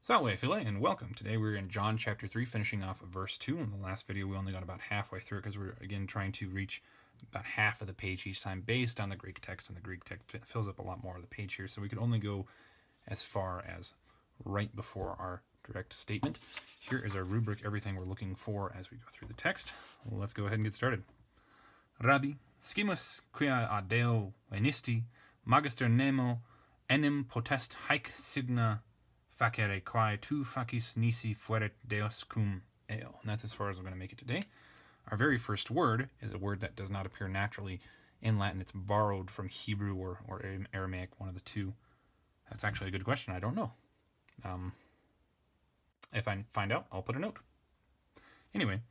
Salve, Philae, and welcome. Today we're in John chapter 3, finishing off verse 2. In the last video, we only got about halfway through because we're, again, trying to reach about half of the page each time based on the Greek text, and the Greek text fills up a lot more of the page here, so we could only go as far as right before our direct statement. Here is our rubric, everything we're looking for as we go through the text. Well, let's go ahead and get started. Rabbi, scimus quia ad Deo venisti, magister nemo, enim potest haec signa facere quae tu facis nisi fuerit Deus cum eo. And that's as far as we're going to make it today. Our very first word is a word that does not appear naturally in Latin. It's borrowed from Hebrew or Aramaic, one of the two. That's actually a good question. I don't know. If I find out, I'll put a note. Anyway,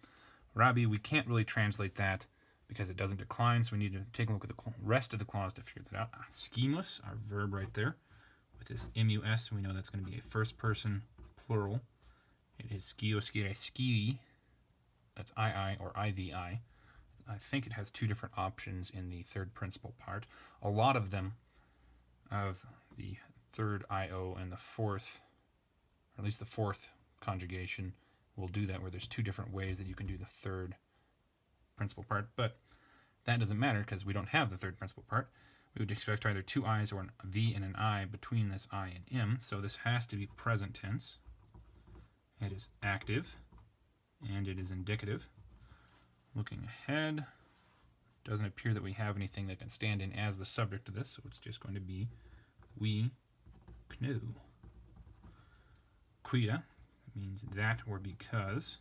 Rabbi, we can't really translate that because it doesn't decline, so we need to take a look at the rest of the clause to figure that out. Scimus, our verb right there, with this mus, we know that's going to be a first person plural. It is skio, skire, skii. That's II or IVI. I think it has two different options in the third principal part. A lot of them, of the third IO and the fourth, or at least the fourth conjugation, will do that, where there's two different ways that you can do the third principal part, but that doesn't matter because we don't have the third principal part. We would expect either two I's or a V and an I between this I and M, so this has to be present tense. It is active, and it is indicative. Looking ahead, doesn't appear that we have anything that can stand in as the subject of this, so it's just going to be we knew. Quia means that or because.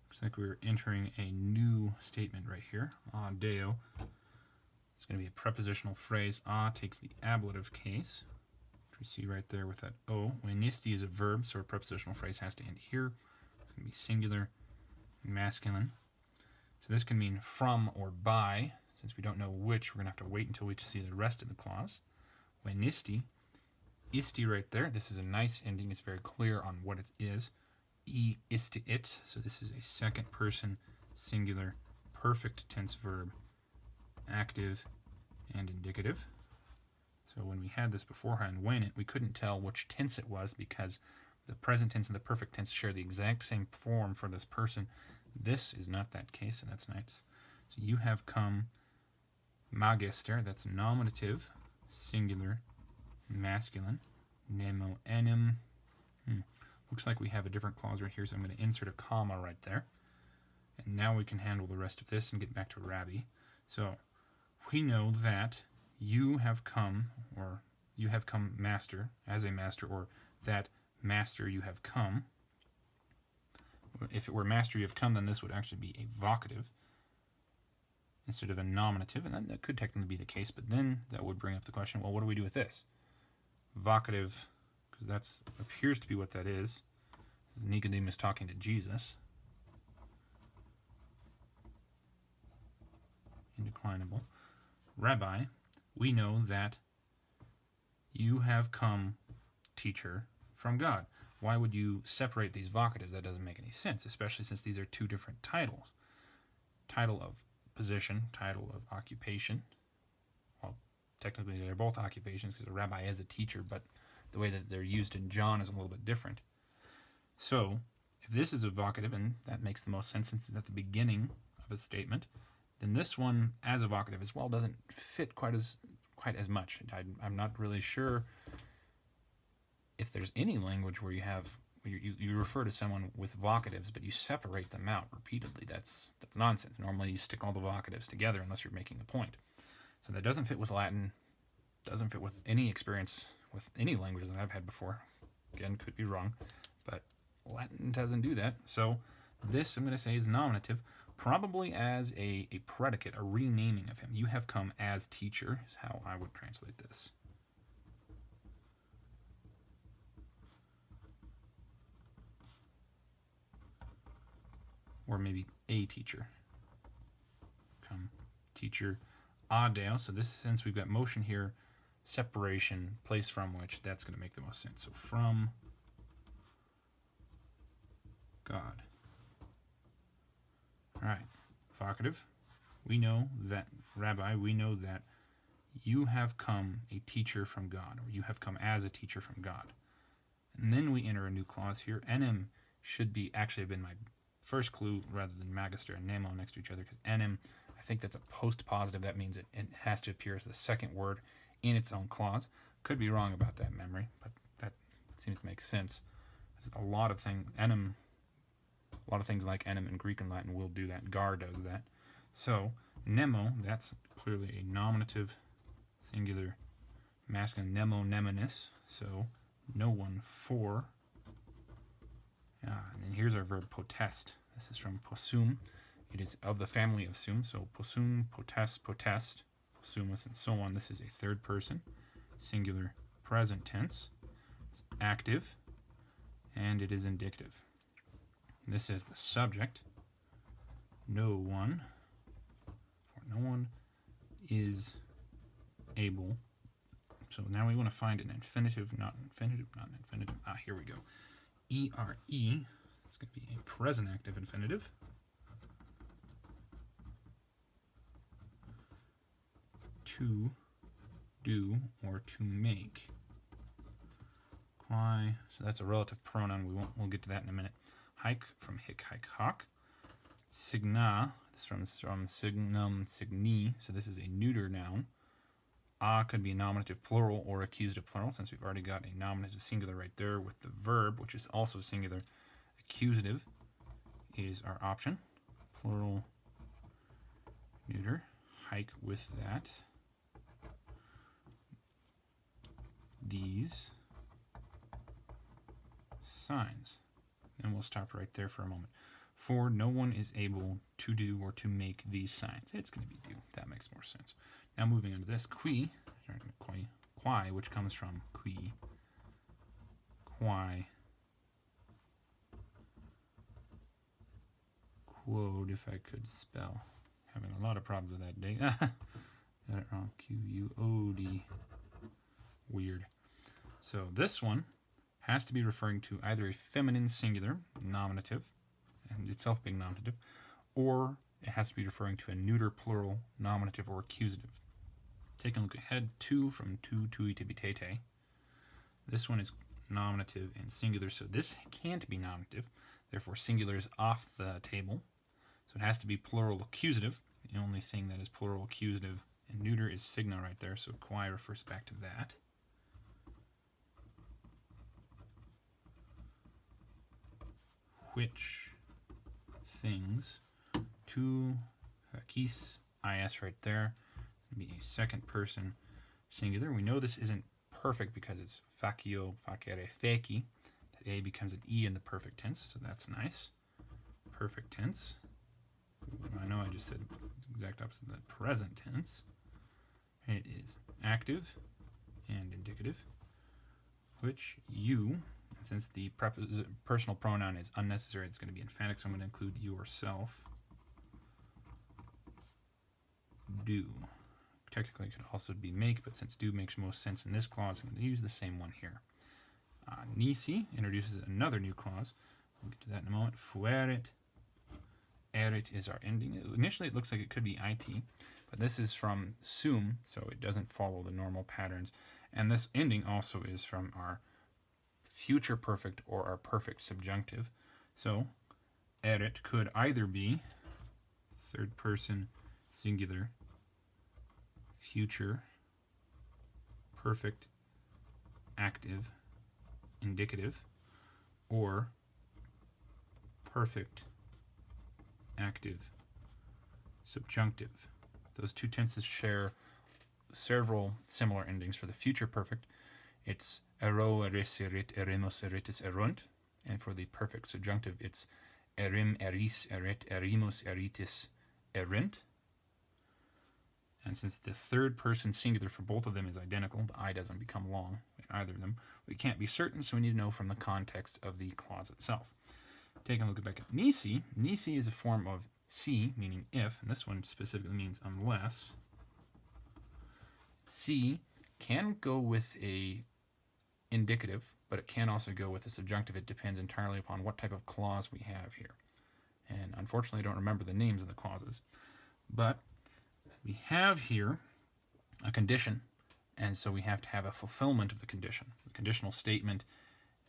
Looks like we're entering a new statement right here. A Deo. It's going to be a prepositional phrase. A takes the ablative case, which we see right there with that O. Venisti is a verb, so a prepositional phrase has to end here. It's going to be singular and masculine. So this can mean from or by. Since we don't know which, we're going to have to wait until we see the rest of the clause. Venisti. Isti right there. This is a nice ending. It's very clear on what it is. E isti it, so this is a second person singular perfect tense verb, active and indicative. So when we had this beforehand, when it, we couldn't tell which tense it was because the present tense and the perfect tense share the exact same form for this person. This is not that case, and that's nice. So you have come, magister, that's nominative, singular, masculine, nemo enim. Looks like we have a different clause right here, so I'm going to insert a comma right there. And now we can handle the rest of this and get back to Rabbi. So we know that you have come, or you have come master, as a master, or that master you have come. If it were master you have come, then this would actually be a vocative instead of a nominative, and that could technically be the case, but then that would bring up the question, well, what do we do with this? Vocative, because that appears to be what that is. This is Nicodemus talking to Jesus. Indeclinable. Rabbi, we know that you have come, teacher, from God. Why would you separate these vocatives? That doesn't make any sense, especially since these are two different titles. Title of position, title of occupation. Well, technically they're both occupations because a rabbi is a teacher, but the way that they're used in John is a little bit different. So, if this is a vocative, and that makes the most sense since it's at the beginning of a statement, then this one, as a vocative as well, doesn't fit quite as much. I'm not really sure if there's any language where you refer to someone with vocatives, but you separate them out repeatedly. That's nonsense. Normally, you stick all the vocatives together unless you're making a point. So that doesn't fit with Latin. Doesn't fit with any experience with any languages that I've had before. Again, could be wrong, but Latin doesn't do that. So this, I'm going to say, is nominative, probably as a predicate, a renaming of him. You have come as teacher is how I would translate this. Or maybe a teacher. Come, teacher, a Deo. So this, since we've got motion here, separation, place from which, that's going to make the most sense. So from God. All right, vocative. We know that, Rabbi, we know that you have come a teacher from God, or you have come as a teacher from God. And then we enter a new clause here. Enem should be actually have been my first clue rather than magister and nemo next to each other, because enem, I think that's a post-positive. That means it has to appear as the second word in its own clause. Could be wrong about that memory, but that seems to make sense. A lot of things, enem, a lot of things like enem in Greek and Latin will do that. Gar does that. So nemo, that's clearly a nominative, singular, masculine. Nemo, nemonis. So no one for. And then here's our verb potest. This is from possum. It is of the family of sum. So possum, potest, potest, possumus, and so on. This is a third person, singular, present tense. It's active, and it is indicative. This is the subject. No one, for no one is able. So now we want to find an infinitive, not infinitive, not an infinitive. Here we go. ERE, it's going to be a present active infinitive. To do or to make. Quai, so that's a relative pronoun. We'll get to that in a minute. Hike, from hic, hike, hoc. Signa, this is from signum, signi, so this is a neuter noun. Could be nominative plural or accusative plural, since we've already got a nominative singular right there with the verb, which is also singular. Accusative is our option. Plural, neuter. Hike with that. These signs. And we'll stop right there for a moment. For no one is able to do or to make these signs. It's going to be do. That makes more sense. Now moving on to this. Qui, which comes from qui. Quai. Quod, if I could spell. Having a lot of problems with that day. Got it wrong. Q-U-O-D. Weird. So this one has to be referring to either a feminine singular, nominative, and itself being nominative, or it has to be referring to a neuter plural, nominative, or accusative. Take a look ahead. Tu, from tu, tui, tibitete. This one is nominative and singular, so this can't be nominative. Therefore, singular is off the table. So it has to be plural accusative. The only thing that is plural accusative and neuter is signa right there, so quai refers back to that. Which things, to facis, is right there. It'll be a second person singular. We know this isn't perfect because it's facio, facere, feci. That a becomes an e in the perfect tense, so that's nice. Perfect tense. I know I just said the exact opposite of that. Present tense. It is active and indicative, which you. Since the personal pronoun is unnecessary, it's going to be emphatic, so I'm going to include yourself. Do. Technically, it could also be make, but since do makes most sense in this clause, I'm going to use the same one here. Nisi introduces another new clause. We'll get to that in a moment. Fuerit. Erit is our ending. Initially, it looks like it could be it, but this is from sum, so it doesn't follow the normal patterns. And this ending also is from our future perfect or our perfect subjunctive. So erit could either be third person singular future perfect active indicative, or perfect active subjunctive. Those two tenses share several similar endings. For the future perfect, it's ero, eris, erit, eremos, eritis, erunt. And for the perfect subjunctive, it's erim, eris, eret, erimos, eritis, erint. And since the third person singular for both of them is identical, the I doesn't become long in either of them, we can't be certain, so we need to know from the context of the clause itself. Taking a look back at nisi. Nisi is a form of si, meaning if, and this one specifically means unless. Si can go with a indicative, but it can also go with a subjunctive. It depends entirely upon what type of clause we have here. And unfortunately, I don't remember the names of the clauses. But we have here a condition, and so we have to have a fulfillment of the condition, the conditional statement,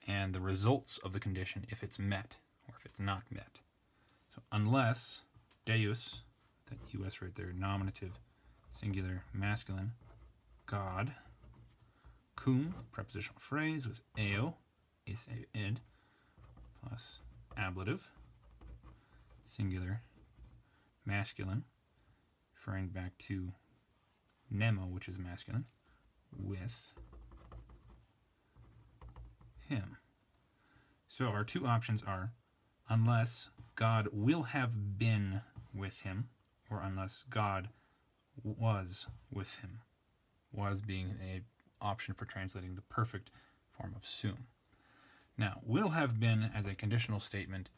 and the results of the condition if it's met or if it's not met. So unless Deus, that US right there, nominative, singular, masculine, God, cum, prepositional phrase with eo, is id, plus ablative, singular, masculine, referring back to nemo, which is masculine, with him. So our two options are unless God will have been with him, or unless God was with him. Was being an option for translating the perfect form of sum. Now, will have been as a conditional statement,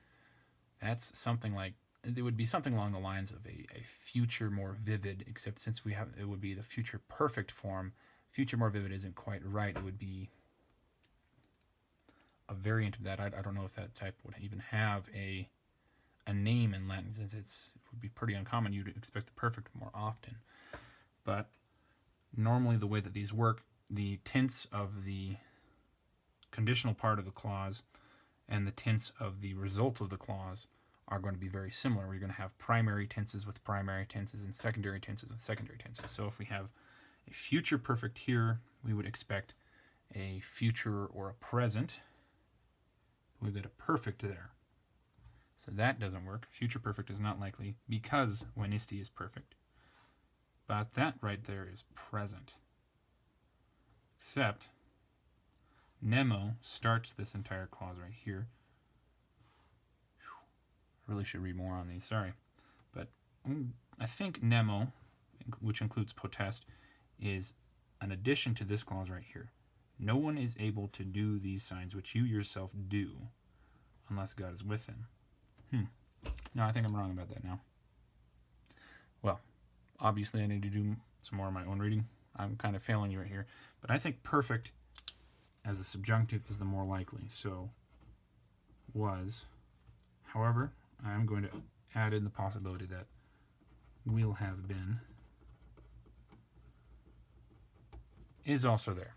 that's something like, it would be something along the lines of a future more vivid, except since we have, it would be the future perfect form. Future more vivid isn't quite right. It would be a variant of that. I don't know if that type would even have a name in Latin, since it would be pretty uncommon. You'd expect the perfect more often. But normally the way that these work, the tense of the conditional part of the clause and the tense of the result of the clause are going to be very similar. We're going to have primary tenses with primary tenses and secondary tenses with secondary tenses. So if we have a future perfect here, we would expect a future or a present. We've got a perfect there. So that doesn't work. Future perfect is not likely because wenisti is perfect. But that right there is present. Except nemo starts this entire clause right here. I really should read more on these, sorry. But I think nemo, which includes potest, is an addition to this clause right here. No one is able to do these signs which you yourself do unless God is with him. No, I think I'm wrong about that now. Well, obviously I need to do some more of my own reading. I'm kind of failing you right here. But I think perfect as the subjunctive is the more likely. So, was. However, I'm going to add in the possibility that will have been is also there.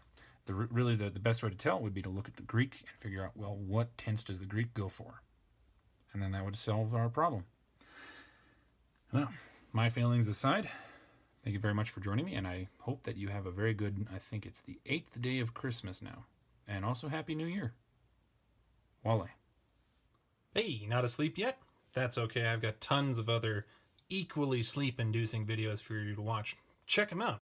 Really, the best way to tell would be to look at the Greek and figure out, well, what tense does the Greek go for? And then that would solve our problem. Well, my failings aside, thank you very much for joining me, and I hope that you have a very good, I think it's the 8th day of Christmas now. And also Happy New Year. Wale. Hey, not asleep yet? That's okay, I've got tons of other equally sleep-inducing videos for you to watch. Check them out.